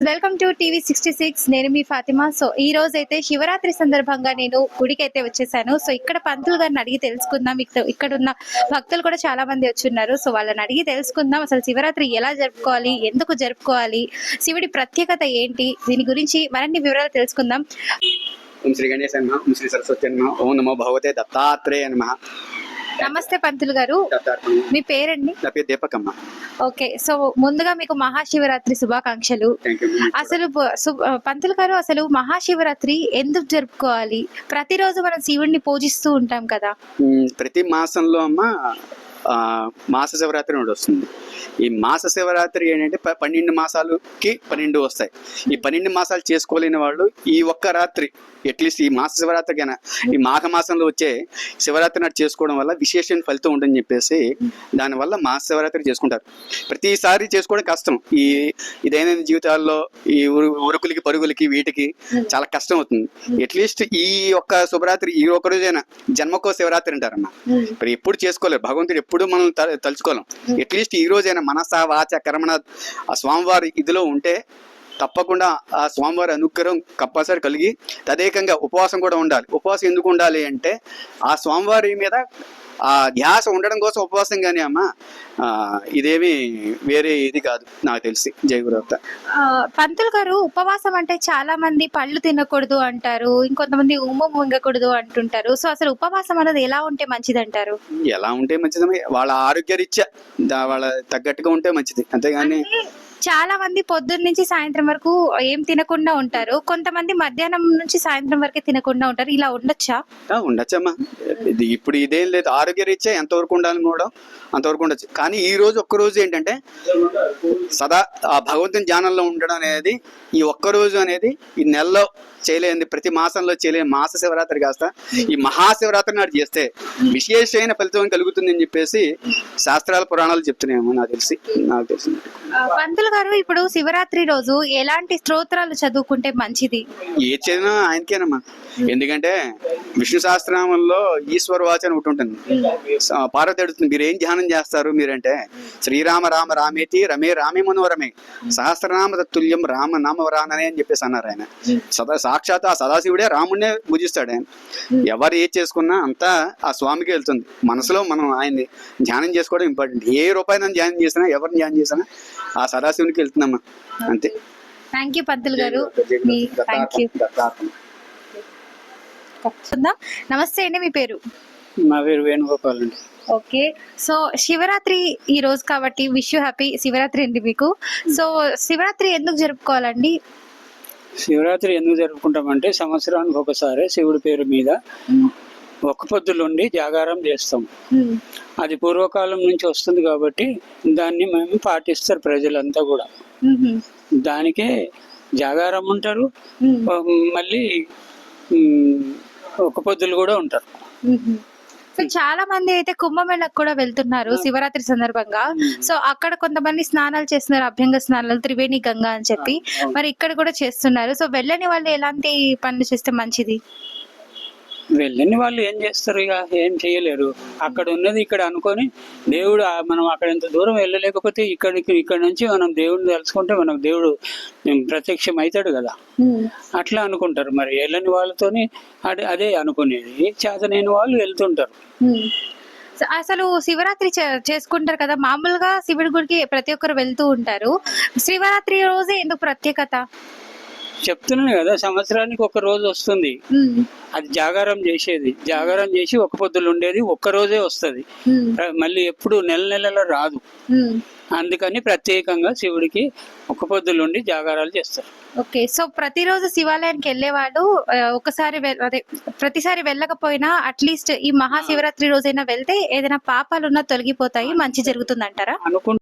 Welcome to TV 66. నేను మీ Fatima. So ఈ రోజు అయితే శివరాత్రి సందర్భంగా నేను గుడికి అయితే వచ్చేసాను. సో ఇక్కడ పంతులు గారిని అడిగి తెలుసుకుందాం. ఇక్కడ ఉన్న భక్తులు కూడా చాలా మంది వచ్చున్నారు. సో వాళ్ళని అడిగి తెలుసుకుందాం అసలు శివరాత్రి ఎలా జరుపుకోవాలి, ఎందుకు జరుపుకోవాలి, శివుడి ప్రత్యేకత ఏంటి, దీని గురించి మరిన్ని వివరాలు తెలుసుకుందాం. ఓం శ్రీ గణేశ నమః, ఓం శ్రీ సరస్వతి నమః, ఓం నమో భగవతే దత్తాత్రేయ నమః. నమస్తే పంతులు గారు, మీ పేరండి? నా పేరు దీపకమ్మ. ఓకే, సో ముందుగా మీకు మహాశివరాత్రి శుభాకాంక్షలు. అసలు పంతులు గారు, అసలు మహాశివరాత్రి ఎందుకు జరుపుకోవాలి? ప్రతిరోజు మనం శివుడిని పూజిస్తూ ఉంటాం కదా. ప్రతి మాసంలో అమ్మ మాస శివరాత్రి ఒకటి వస్తుంది. ఈ మాస శివరాత్రి ఏంటంటే 12 మాసాలకి 12 వస్తాయి. ఈ 12 మాసాలు చేసుకోలేని వాళ్ళు ఈ ఒక్క రాత్రి అట్లీస్ట్ ఈ మాస శివరాత్రికైనా ఈ మాఘ మాసంలో వచ్చే శివరాత్రి నాటి చేసుకోవడం వల్ల విశేషమైన ఫలితం ఉంటుందని చెప్పేసి దానివల్ల మాస శివరాత్రి చేసుకుంటారు. ప్రతిసారి చేసుకోవడం కష్టం. ఈ దైనందిన జీవితాల్లో ఈ ఉరుకులకి పరుగులకి వీటికి చాలా కష్టం అవుతుంది. అట్లీస్ట్ ఈ ఒక్క శుభరాత్రి ఈ ఒక్క రోజైనా జన్మకో శివరాత్రి అంటారన్న. మరి ఎప్పుడు చేసుకోలేరు, భగవంతుడు ఎప్పుడు మనం తలుచుకోలేం. అట్లీస్ట్ ఈ రోజైనా మనస వాచ కర్మణ ఆ స్వామివారి ఇదిలో ఉంటే తప్పకుండా ఆ స్వామివారి అనుగ్రహం కంపల్సరీ కలిగి తదేకంగా ఉపవాసం కూడా ఉండాలి. ఉపవాసం ఎందుకు ఉండాలి అంటే ఆ స్వామివారి మీద ఆ ధ్యాస ఉండడం కోసం ఉపవాసం. కానీ అమ్మ ఇదేమి వేరే ఇది కాదు నాకు తెలిసి. జయ గురుదత్త. పంతులు గారు, ఉపవాసం అంటే చాలా మంది పళ్ళు తినకూడదు అంటారు, ఇంకొంతమంది ఉమ్ము మింగకూడదు అంటుంటారు. సో అసలు ఉపవాసం అనేది ఎలా ఉంటే మంచిది అంటారు? ఎలా ఉంటే మంచిదమ్మా, వాళ్ళ ఆరోగ్యరీత్యా వాళ్ళ తగ్గట్టుగా ఉంటే మంచిది, అంతేగాని చాలా మంది పొద్దున్న నుంచి సాయంత్రం వరకు ఏం తినకుండా ఉంటారు, కొంతమంది మధ్యాహ్నం నుంచి సాయంత్రం వరకే తినకుండా ఉంటారు. ఇలా ఉండొచ్చా? ఉండొచ్చమ్మా. ఇప్పుడు ఇదేం లేదు, ఆరోగ్యరీత్యా ఎంతవరకు ఉండాలని కూడా అంతవరకు ఉండొచ్చు. కానీ ఈ రోజు ఒక్కరోజు ఏంటంటే సదా ఆ భగవంతుని ధ్యానంలో ఉండడం అనేది ఈ ఒక్కరోజు అనేది ఈ నెలలో చేయలేని, ప్రతి మాసంలో చేయలేని మాస శివరాత్రి కాస్త ఈ మహాశివరాత్రి నాడు చేస్తే విశేషమైన ఫలితం కలుగుతుంది అని చెప్పేసి శాస్త్రాల పురాణాలు చెప్తున్నాయేమో నాకు తెలిసి. పంతులు గారు, ఇప్పుడు శివరాత్రి రోజు ఎలాంటి స్తోత్రాలు చదువుకుంటే మంచిది? ఏ చదివినా ఆయనకేనమ్మా. ఎందుకంటే విష్ణు సహస్రనామంలో ఈశ్వర వాచ అని ఒకటి ఉంటుంది. పార్వతి అడుగుతుంది, మీరు ఏం ధ్యానం చేస్తారు మీరంటే, శ్రీరామ రామ రామేతి రమే రామే మనోరమే సహస్రనామ తత్తుల్యం రామ నామ వరాననే అని చెప్పేసి అన్నారు ఆయన. సాక్షాత్ ఆ సదాశివుడే రాముడినే పూజిస్తాడు ఆయన. ఎవరు ఏది చేసుకున్నా అంతా ఆ స్వామికి వెళ్తుంది. మనసులో మనం ఆయన్ని ధ్యానం చేసుకోవడం ఇంపార్టెంట్. ఏ రూపాయి నన్ను ధ్యానం చేసినా, ఎవరిని ధ్యానం చేసినా ఆ సదాశివునికి వెళ్తుందమ్మా, అంతే. థ్యాంక్ యూ పంతులు గారు. నమస్తే అండి, మీ పేరు? మా పేరు వేణుగోపాల్ అండి. ఓకే, సో శివరాత్రి ఈ రోజు కాబట్టి విష్ యూ హ్యాపీ శివరాత్రి అండి మీకు. సో శివరాత్రి ఎందుకు జరుపుకోవాలండి? శివరాత్రి ఎందుకు జరుపుకుంటామంటే సంవత్సరానికి ఒకసారి శివుడి పేరు మీద ఒక్క పొద్దులుండి జాగారం చేస్తాం. అది పూర్వకాలం నుంచి వస్తుంది కాబట్టి దాన్ని మేము పాటిస్తారు ప్రజలంతా కూడా. దానికే జాగారం ఉంటారు, మళ్ళీ ఒక్క పొద్దులు కూడా ఉంటారు. సో చాలా మంది అయితే కుంభమేళకు కూడా వెళ్తున్నారు శివరాత్రి సందర్భంగా. సో అక్కడ కొంతమంది స్నానాలు చేస్తున్నారు, అభ్యంగ స్నానాలు, త్రివేణి గంగా అని చెప్పి. మరి ఇక్కడ కూడా చేస్తున్నారు. సో వెళ్ళని వాళ్ళు ఎలాంటి పనులు చేస్తే మంచిది? వెళ్ళని వాళ్ళు ఏం చేస్తారు, ఇక ఏం చేయలేరు. అక్కడ ఉన్నది ఇక్కడ అనుకొని దేవుడు మనం అక్కడ ఎంత దూరం వెళ్ళలేకపోతే ఇక్కడ నుంచి మనం దేవుడిని తెలుసుకుంటే మనకు దేవుడు ప్రత్యక్షం అవుతాడు కదా, అట్లా అనుకుంటారు. మరి వెళ్ళని వాళ్ళతోని అదే అనుకునేది. చేతనైన వాళ్ళు వెళ్తుంటారు. అసలు శివరాత్రి చేసుకుంటారు కదా, మామూలుగా శివుడి గుడికి ప్రతి ఒక్కరు వెళ్తూ ఉంటారు. శివరాత్రి రోజే ఎందుకు ప్రత్యేకత? చెప్తున్నాను కదా, సంవత్సరానికి ఒక రోజు వస్తుంది. అది జాగారం చేసేది, జాగారం చేసి ఒక పొద్దులు ఉండేది ఒక్క రోజే వస్తుంది. మళ్ళీ ఎప్పుడు నెల రాదు. అందుకని ప్రత్యేకంగా శివుడికి ఒక పొద్దులు ఉండి జాగారాలు చేస్తారు. ఓకే, సో ప్రతిరోజు శివాలయానికి వెళ్ళేవాళ్ళు ప్రతిసారి వెళ్ళకపోయినా అట్లీస్ట్ ఈ మహాశివరాత్రి రోజైనా వెళ్తే ఏదైనా పాపాలున్నా తొలగిపోతాయి, మంచి జరుగుతుంది అంటారా?